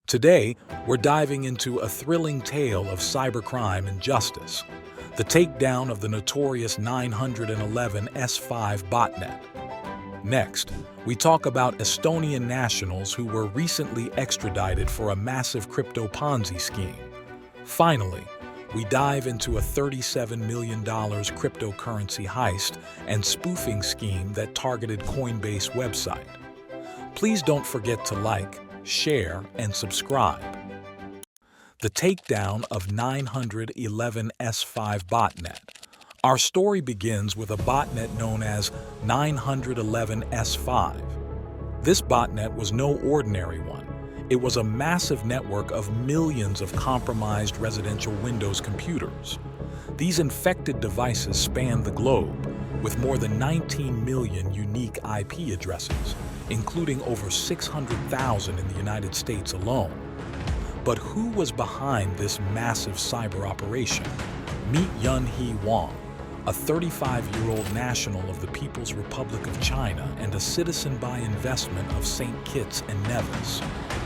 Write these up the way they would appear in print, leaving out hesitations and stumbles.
Today, we're diving into a thrilling tale of cybercrime and justice, the takedown of the notorious 911 S5 botnet. Next, we talk about Estonian nationals who were recently extradited for a massive crypto Ponzi scheme. Finally, we dive into a $37 million cryptocurrency heist and spoofing scheme that targeted Coinbase website. Please don't forget to like, share, and subscribe. The takedown of 911 S5 botnet. Our story begins with a botnet known as 911 S5. This botnet was no ordinary one. It was a massive network of millions of compromised residential Windows computers. These infected devices spanned the globe, with more than 19 million unique IP addresses, including over 600,000 in the United States alone. But who was behind this massive cyber operation? Meet Yun-Hee Wang, a 35-year-old national of the People's Republic of China and a citizen by investment of St. Kitts and Nevis.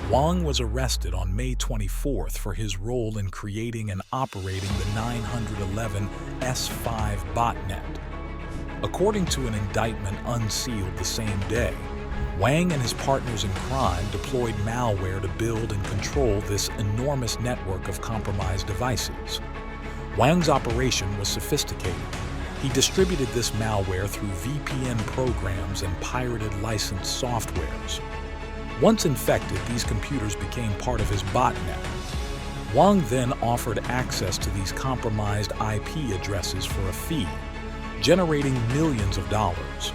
Wang was arrested on May 24th for his role in creating and operating the 911 S5 botnet. According to an indictment unsealed the same day, Wang and his partners in crime deployed malware to build and control this enormous network of compromised devices. Wang's operation was sophisticated. He distributed this malware through VPN programs and pirated licensed softwares. Once infected, these computers became part of his botnet. Wang then offered access to these compromised IP addresses for a fee, generating millions of dollars.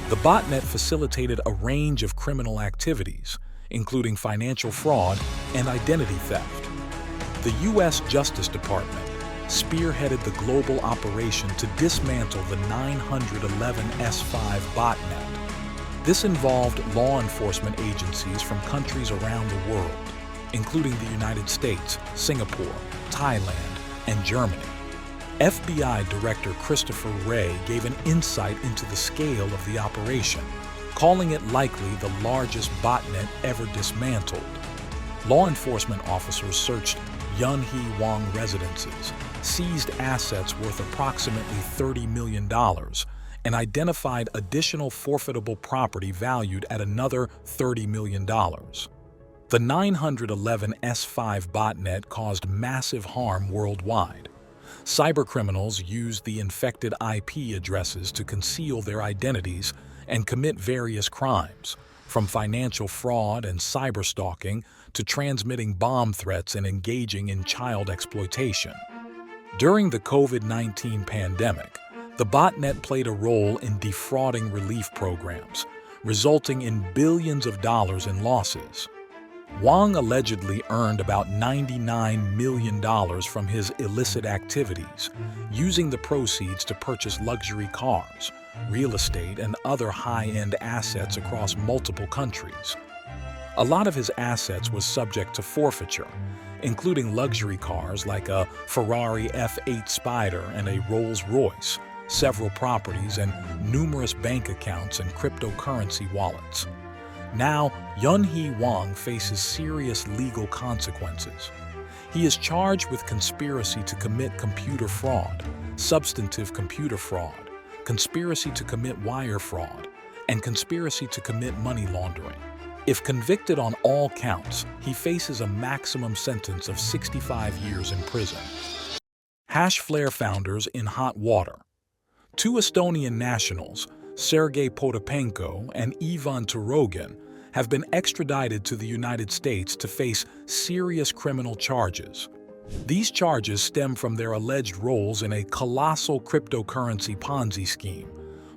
The botnet facilitated a range of criminal activities, including financial fraud and identity theft. The U.S. Justice Department spearheaded the global operation to dismantle the 911 S5 botnet. This involved law enforcement agencies from countries around the world, including the United States, Singapore, Thailand, and Germany. FBI Director Christopher Wray gave an insight into the scale of the operation, calling it likely the largest botnet ever dismantled. Law enforcement officers searched Yun-Hee Wang residences, seized assets worth approximately $30 million, and identified additional forfeitable property valued at another $30 million. The 911 S5 botnet caused massive harm worldwide. Cybercriminals used the infected IP addresses to conceal their identities and commit various crimes, from financial fraud and cyberstalking to transmitting bomb threats and engaging in child exploitation. During the COVID-19 pandemic, the botnet played a role in defrauding relief programs, resulting in billions of dollars in losses. Wang allegedly earned about $99 million from his illicit activities, using the proceeds to purchase luxury cars, real estate, and other high-end assets across multiple countries. A lot of his assets was subject to forfeiture, including luxury cars like a Ferrari F8 Spider and a Rolls-Royce, several properties, and numerous bank accounts and cryptocurrency wallets. Now, Yun-Hee Wang faces serious legal consequences. He is charged with conspiracy to commit computer fraud, substantive computer fraud, conspiracy to commit wire fraud, and conspiracy to commit money laundering. If convicted on all counts, he faces a maximum sentence of 65 years in prison. Hashflare founders in hot water. Two Estonian nationals, Sergei Potapenko and Ivan Turogin, have been extradited to the United States to face serious criminal charges. These charges stem from their alleged roles in a colossal cryptocurrency Ponzi scheme.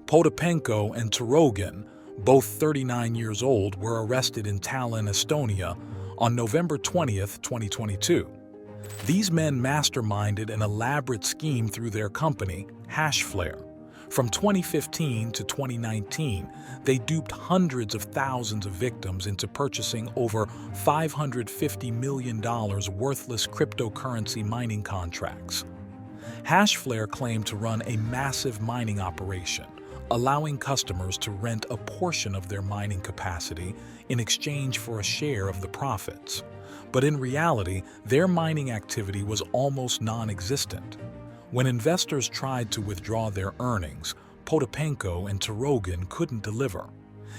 Potapenko and Turogin, both 39 years old, were arrested in Tallinn, Estonia, on November 20, 2022. These men masterminded an elaborate scheme through their company, Hashflare. From 2015 to 2019, they duped hundreds of thousands of victims into purchasing over $550 million worthless cryptocurrency mining contracts. Hashflare claimed to run a massive mining operation, allowing customers to rent a portion of their mining capacity in exchange for a share of the profits. But in reality, their mining activity was almost non-existent. When investors tried to withdraw their earnings, Potapenko and Turogin couldn't deliver.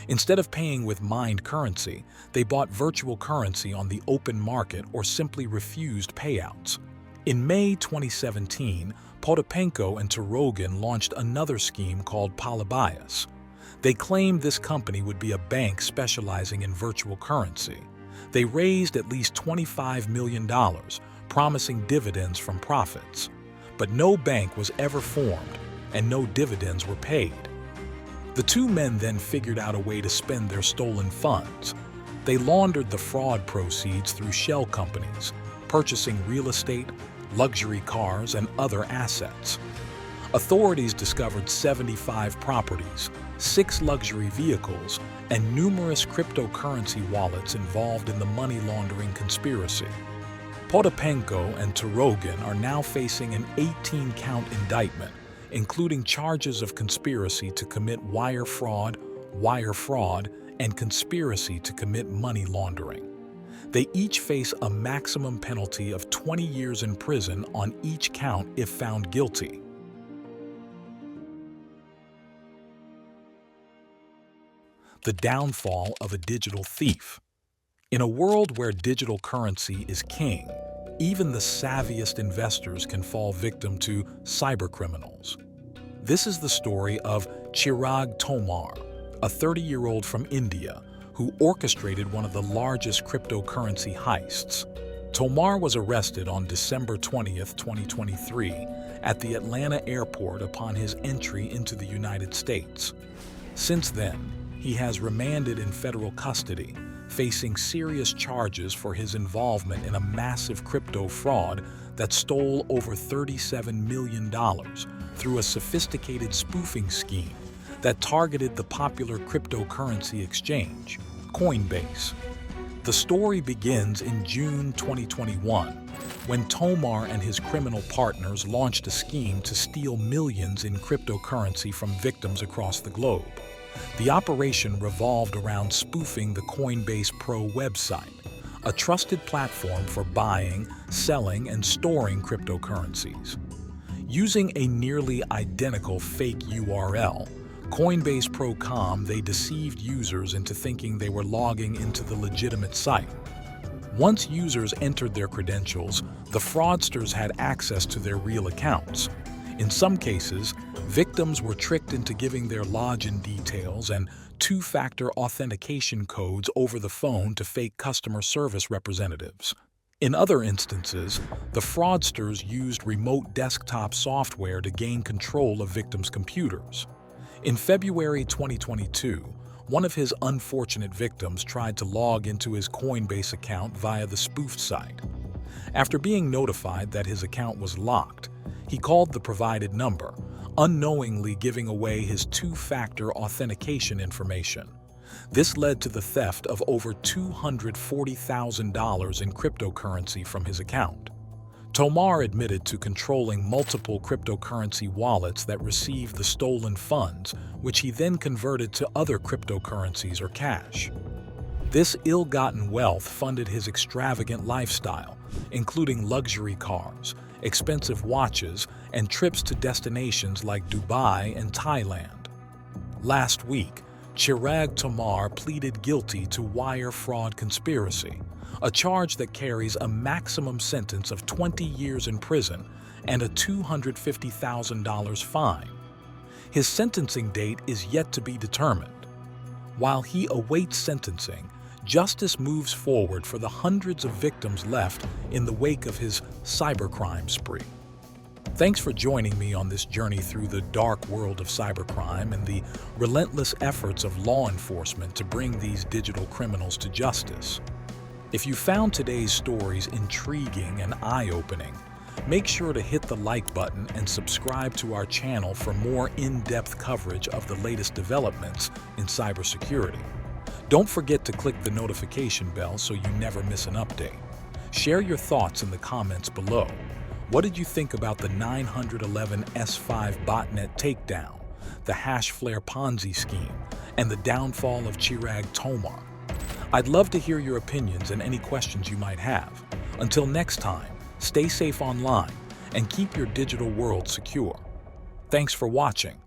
Instead of paying with mined currency, they bought virtual currency on the open market or simply refused payouts. In May 2017, Potapenko and Turogin launched another scheme called Polybius. They claimed this company would be a bank specializing in virtual currency. They raised at least $25 million, promising dividends from profits. But no bank was ever formed, and no dividends were paid. The two men then figured out a way to spend their stolen funds. They laundered the fraud proceeds through shell companies, purchasing real estate, luxury cars, and other assets. Authorities discovered 75 properties, 6 luxury vehicles, and numerous cryptocurrency wallets involved in the money laundering conspiracy. Potapenko and Turogin are now facing an 18-count indictment, including charges of conspiracy to commit wire fraud, and conspiracy to commit money laundering. They each face a maximum penalty of 20 years in prison on each count if found guilty. The downfall of a digital thief. In a world where digital currency is king, even the savviest investors can fall victim to cybercriminals. This is the story of Chirag Tomar, a 30-year-old from India who orchestrated one of the largest cryptocurrency heists. Tomar was arrested on December 20, 2023, at the Atlanta airport upon his entry into the United States. Since then, he has remanded in federal custody, facing serious charges for his involvement in a massive crypto fraud that stole over $37 million through a sophisticated spoofing scheme that targeted the popular cryptocurrency exchange, Coinbase. The story begins in June 2021, when Tomar and his criminal partners launched a scheme to steal millions in cryptocurrency from victims across the globe. The operation revolved around spoofing the Coinbase Pro website, a trusted platform for buying, selling, and storing cryptocurrencies. Using a nearly identical fake URL, Coinbase.com, they deceived users into thinking they were logging into the legitimate site. Once users entered their credentials, the fraudsters had access to their real accounts. In some cases, victims were tricked into giving their login details and two-factor authentication codes over the phone to fake customer service representatives. In other instances, the fraudsters used remote desktop software to gain control of victims' computers. In February 2022, one of his unfortunate victims tried to log into his Coinbase account via the spoofed site. After being notified that his account was locked, he called the provided number, unknowingly giving away his two-factor authentication information. This led to the theft of over $240,000 in cryptocurrency from his account. Tomar admitted to controlling multiple cryptocurrency wallets that received the stolen funds, which he then converted to other cryptocurrencies or cash. This ill-gotten wealth funded his extravagant lifestyle, including luxury cars, expensive watches, and trips to destinations like Dubai and Thailand. Last week, Chirag Tomar pleaded guilty to wire fraud conspiracy, a charge that carries a maximum sentence of 20 years in prison and a $250,000 fine. His sentencing date is yet to be determined. While he awaits sentencing, justice moves forward for the hundreds of victims left in the wake of his cybercrime spree. Thanks for joining me on this journey through the dark world of cybercrime and the relentless efforts of law enforcement to bring these digital criminals to justice. If you found today's stories intriguing and eye-opening, make sure to hit the like button and subscribe to our channel for more in-depth coverage of the latest developments in cybersecurity. Don't forget to click the notification bell so you never miss an update. Share your thoughts in the comments below. What did you think about the 911 S5 botnet takedown, the Hashflare Ponzi scheme, and the downfall of Chirag Tomar? I'd love to hear your opinions and any questions you might have. Until next time, stay safe online and keep your digital world secure. Thanks for watching.